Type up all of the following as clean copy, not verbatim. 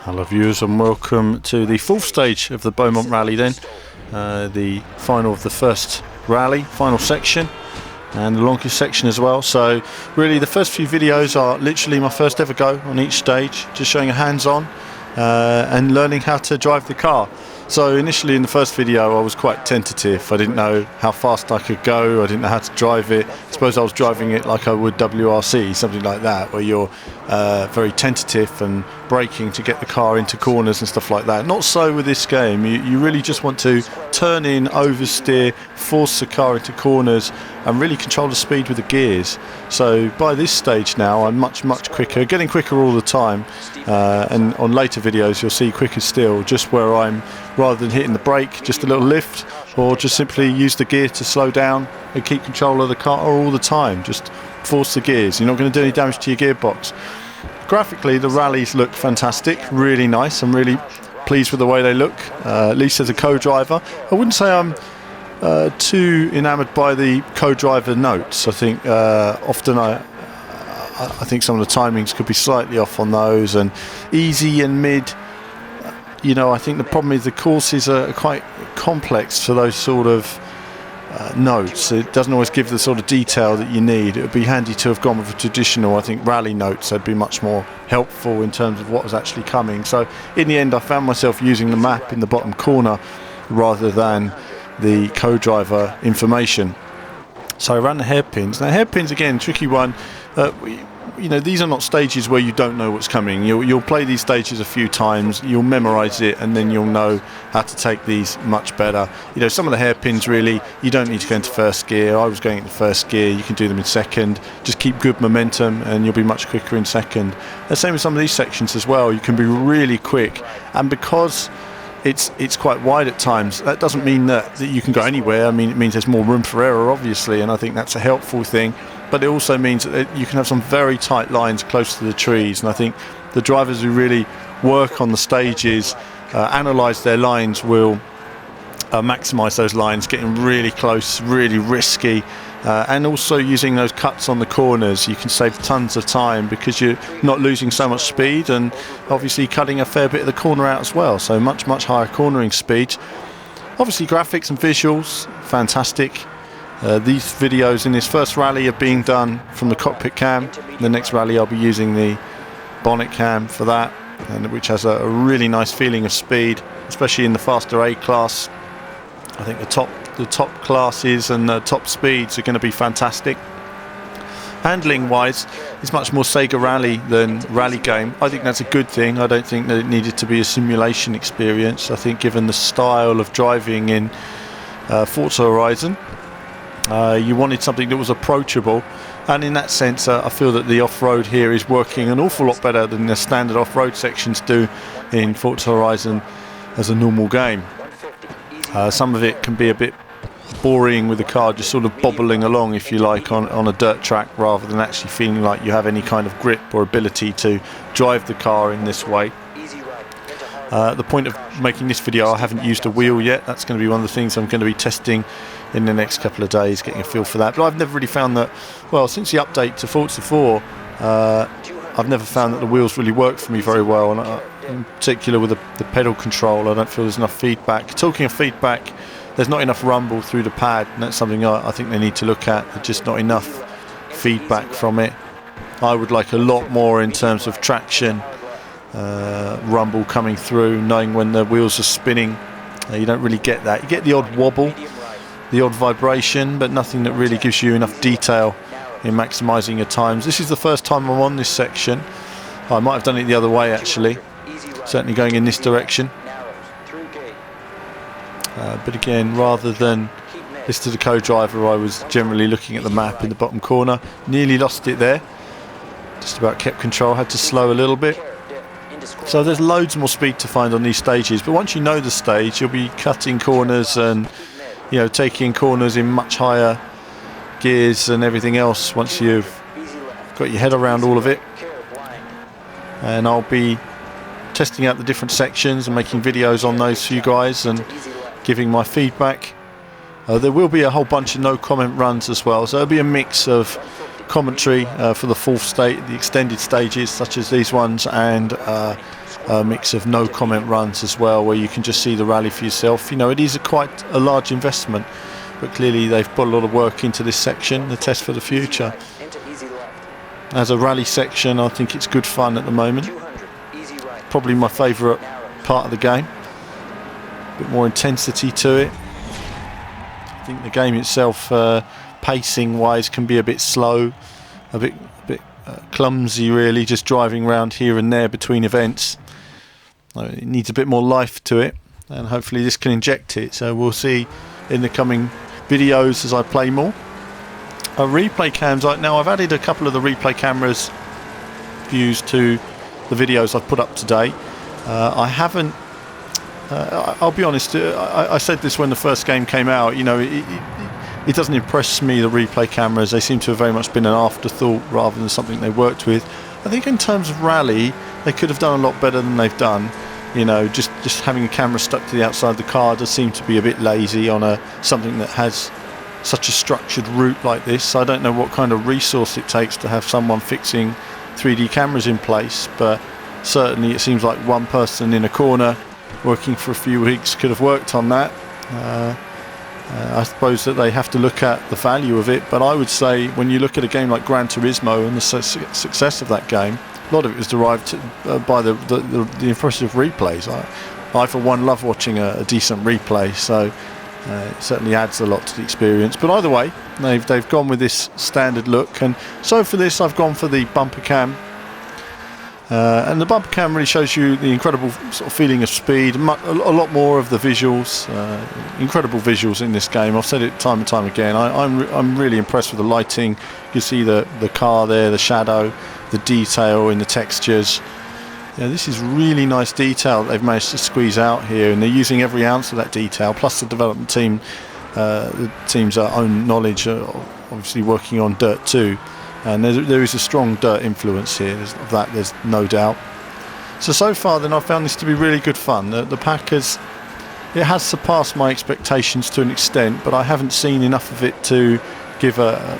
Hello viewers and welcome to the fourth stage of the Beaumont Rally then. The final of the first rally, final section, and the longest section as well. So really the first few videos are literally my first ever go on each stage, just showing a hands-on and learning how to drive the car. So initially in the first video I was quite tentative. I didn't know how fast I could go, I didn't know how to drive it. I suppose I was driving it like I would WRC, something like that, where you're very tentative and braking to get the car into corners and stuff like that. Not so with this game. You really just want to turn in, oversteer, force the car into corners and really control the speed with the gears. So by this stage now I'm much quicker, getting quicker all the time, and on later videos you'll see quicker still, just where I'm, rather than hitting the brake, just a little lift, or just simply use the gear to slow down and keep control of the car all the time. Just force the gears. You're not going to do any damage to your gearbox. Graphically the rallies look fantastic, really nice. I'm really pleased with the way they look, at least as a co-driver. I wouldn't say I'm too enamoured by the co-driver notes. I think often I think some of the timings could be slightly off on those, and easy and mid, you know, I think the problem is the courses are quite complex for those sort of notes. It doesn't always give the sort of detail that you need. It would be handy to have gone with a traditional, I think, rally notes. They'd be much more helpful in terms of what was actually coming. So in the end I found myself using the map in the bottom corner rather than the co-driver information. So I ran the hairpins. Now hairpins, again, tricky one. You know, these are not stages where you don't know what's coming. You'll play these stages a few times, you'll memorise it, and then you'll know how to take these much better. You know, some of the hairpins really, you don't need to go into first gear. I was going into first gear, you can do them in second. Just keep good momentum and you'll be much quicker in second. The same with some of these sections as well. You can be really quick, and because it's quite wide at times, that doesn't mean that you can go anywhere. I mean, it means there's more room for error, obviously, and I think that's a helpful thing. But it also means that you can have some very tight lines close to the trees, and I think the drivers who really work on the stages, analyse their lines, will maximise those lines, getting really close, really risky, and also using those cuts on the corners. You can save tons of time because you're not losing so much speed, and obviously cutting a fair bit of the corner out as well, so much higher cornering speed. Obviously graphics and visuals, fantastic. These videos in this first rally are being done from the cockpit cam. The next rally I'll be using the bonnet cam for that, and which has a really nice feeling of speed, especially in the faster A class. I think the top classes and the top speeds are going to be fantastic. Handling wise, it's much more Sega Rally than Rally Game. I think that's a good thing. I don't think that it needed to be a simulation experience. I think given the style of driving in Forza Horizon, you wanted something that was approachable, and in that sense I feel that the off-road here is working an awful lot better than the standard off-road sections do in Forza Horizon as a normal game. Some of it can be a bit boring with the car just sort of bobbling along, if you like, on a dirt track, rather than actually feeling like you have any kind of grip or ability to drive the car in this way. The point of making this video, I haven't used a wheel yet. That's going to be one of the things I'm going to be testing in the next couple of days, getting a feel for that. But I've never really found that, well, since the update to Forza 4, I've never found that the wheels really work for me very well, and in particular with the pedal control, I don't feel there's enough feedback. Talking of feedback, there's not enough rumble through the pad, and that's something I think they need to look at. There's just not enough feedback from it. I would like a lot more in terms of traction, rumble coming through, knowing when the wheels are spinning. You don't really get that. You get the odd wobble, the odd vibration, but nothing that really gives you enough detail in maximising your times. This is the first time I'm on this section. I might have done it the other way actually, certainly going in this direction. But again, rather than listen to the co-driver, I was generally looking at the map in the bottom corner. Nearly lost it there, just about kept control, had to slow a little bit. So there's loads more speed to find on these stages, but once you know the stage, you'll be cutting corners and, you know, taking corners in much higher gears and everything else once you've got your head around all of it. And I'll be testing out the different sections and making videos on those for you guys and giving my feedback. There will be a whole bunch of no comment runs as well, so there'll be a mix of commentary for the fourth stage, the extended stages such as these ones, and a mix of no comment runs as well, where you can just see the rally for yourself. You know, it is quite a large investment, but clearly they've put a lot of work into this section, the test for the future. As a rally section, I think it's good fun at the moment. Probably my favourite part of the game. A bit more intensity to it. I think the game itself, pacing wise, can be a bit slow, a bit clumsy really, just driving around here and there between events. It needs a bit more life to it, and hopefully this can inject it. So we'll see in the coming videos as I play more. Replay cams, now I've added a couple of the replay cameras views to the videos I've put up today. I haven't, I'll be honest, I said this when the first game came out, you know, it doesn't impress me, the replay cameras. They seem to have very much been an afterthought rather than something they worked with. I think in terms of rally, they could have done a lot better than they've done. You know, just having a camera stuck to the outside of the car does seem to be a bit lazy on something that has such a structured route like this. I don't know what kind of resource it takes to have someone fixing 3D cameras in place, but certainly it seems like one person in a corner working for a few weeks could have worked on that. I suppose that they have to look at the value of it, but I would say when you look at a game like Gran Turismo and the success of that game, a lot of it was derived by the impressive replays. I for one love watching a decent replay, so it certainly adds a lot to the experience. But either way, they've gone with this standard look, and so for this I've gone for the bumper cam. And the bumper cam really shows you the incredible sort of feeling of speed, a lot more of the visuals, incredible visuals in this game. I've said it time and time again. I'm really impressed with the lighting. You can see the car there, the shadow, the detail in the textures. Yeah, this is really nice detail that they've managed to squeeze out here, and they're using every ounce of that detail, plus the development team, the team's own knowledge, obviously working on Dirt 2. And there is a strong Dirt influence here, there's no doubt. So far then I've found this to be really good fun. The pack has surpassed my expectations to an extent, but I haven't seen enough of it to give a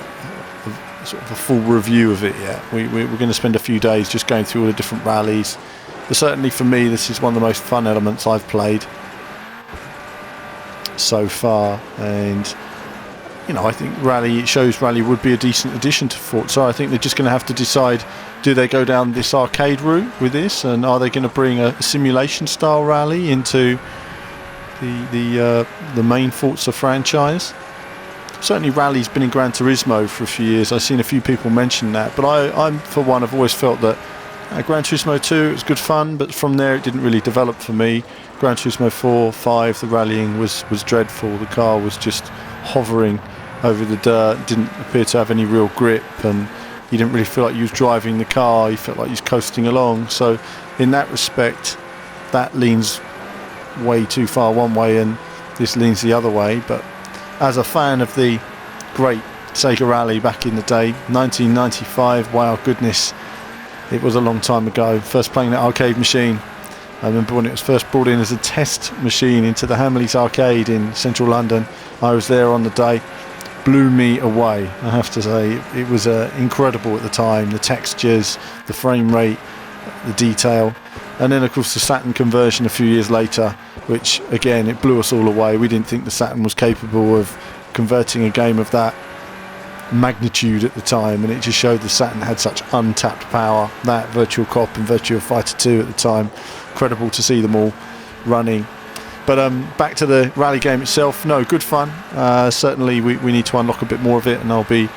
sort of a full review of it yet. We're going to spend a few days just going through all the different rallies, but certainly for me this is one of the most fun elements I've played so far. And you know, I think rally would be a decent addition to Forza. I think they're just going to have to decide, do they go down this arcade route with this, and are they going to bring a simulation style rally into the main Forza franchise? Certainly rally's been in Gran Turismo for a few years. I've seen a few people mention that, but I'm for one, I've always felt that Gran Turismo 2, it was good fun, but from there it didn't really develop for me. Gran Turismo 4, 5, the rallying was dreadful. The car was just hovering over the dirt, didn't appear to have any real grip, and you didn't really feel like you was driving the car, you felt like you was coasting along. So in that respect, that leans way too far one way and this leans the other way. But as a fan of the great Sega Rally back in the day, 1995, wow, goodness, it was a long time ago. First playing that arcade machine, I remember when it was first brought in as a test machine into the Hamleys arcade in central London. I was there on the day. Blew me away, I have to say. It was incredible at the time, the textures, the frame rate, the detail. And then of course the Saturn conversion a few years later, which again, it blew us all away. We didn't think the Saturn was capable of converting a game of that magnitude at the time, and it just showed the Saturn had such untapped power. That, Virtual Cop and Virtua Fighter 2 at the time, incredible to see them all running. But back to the rally game itself, no, good fun. Certainly we need to unlock a bit more of it, and I'll be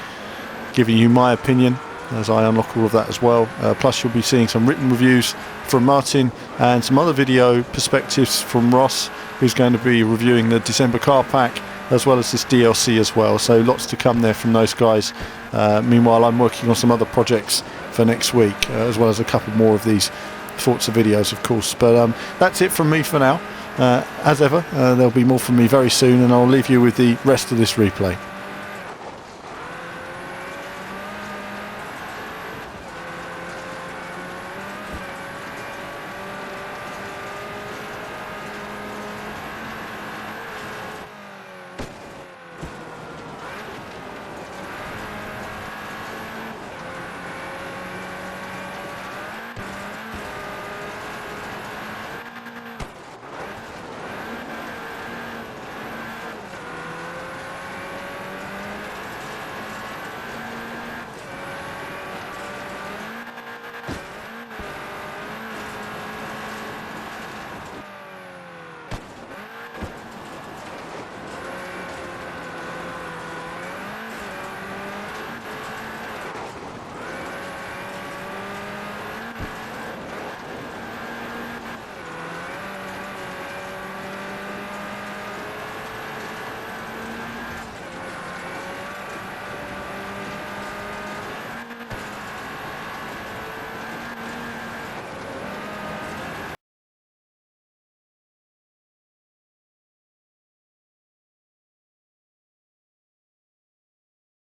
giving you my opinion as I unlock all of that as well. Plus you'll be seeing some written reviews from Martin and some other video perspectives from Ross, who's going to be reviewing the December car pack as well as this DLC as well. So lots to come there from those guys. Meanwhile, I'm working on some other projects for next week, as well as a couple more of these Forza videos, of course. But that's it from me for now. As ever, there'll be more from me very soon, and I'll leave you with the rest of this replay.